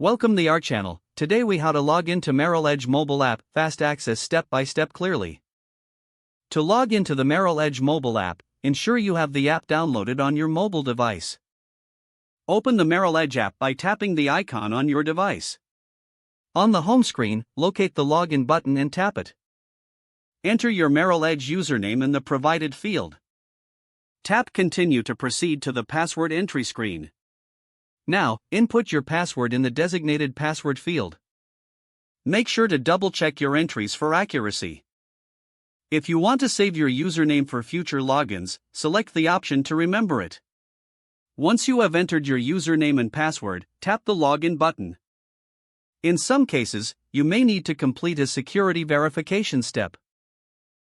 Welcome to our channel. Today we how to log into Merrill Edge mobile app, fast access step by step clearly. To log into the Merrill Edge mobile app, ensure you have the app downloaded on your mobile device. Open the Merrill Edge app by tapping the icon on your device. On the home screen, locate the login button and tap it. Enter your Merrill Edge username in the provided field. Tap Continue to proceed to the password entry screen. Now, input your password in the designated password field. Make sure to double-check your entries for accuracy. If you want to save your username for future logins, select the option to remember it. Once you have entered your username and password, tap the Login button. In some cases, you may need to complete a security verification step.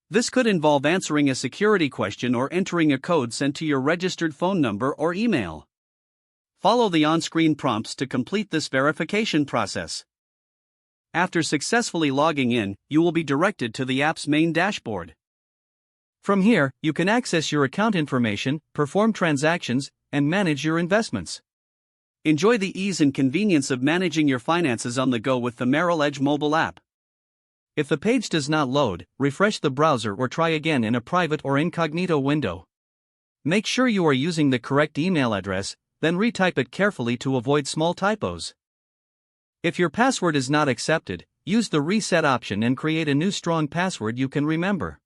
This could involve answering a security question or entering a code sent to your registered phone number or email. Follow the on-screen prompts to complete this verification process. After successfully logging in, you will be directed to the app's main dashboard. From here, you can access your account information, perform transactions, and manage your investments. Enjoy the ease and convenience of managing your finances on the go with the Merrill Edge mobile app. If the page does not load, refresh the browser or try again in a private or incognito window. Make sure you are using the correct email address, then retype it carefully to avoid small typos. If your password is not accepted, use the reset option and create a new strong password you can remember.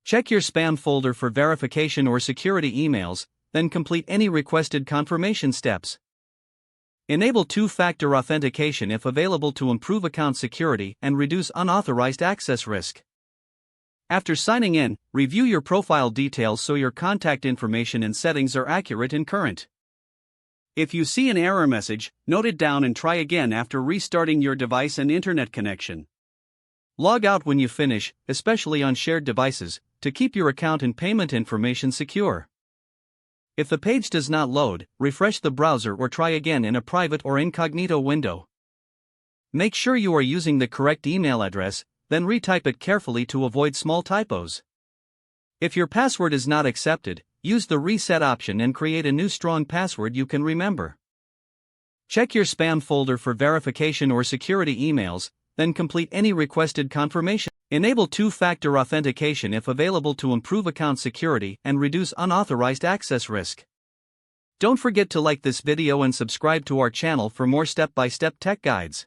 Check your spam folder for verification or security emails, then complete any requested confirmation steps. Enable two-factor authentication if available to improve account security and reduce unauthorized access risk. After signing in, review your profile details so your contact information and settings are accurate and current. If you see an error message, note it down and try again after restarting your device and internet connection. Log out when you finish, especially on shared devices, to keep your account and payment information secure. If the page does not load, refresh the browser or try again in a private or incognito window. Make sure you are using the correct email address, then retype it carefully to avoid small typos. If your password is not accepted, use the reset option and create a new strong password you can remember. Check your spam folder for verification or security emails, then complete any requested confirmation. Enable two-factor authentication if available to improve account security and reduce unauthorized access risk. Don't forget to like this video and subscribe to our channel for more step-by-step tech guides.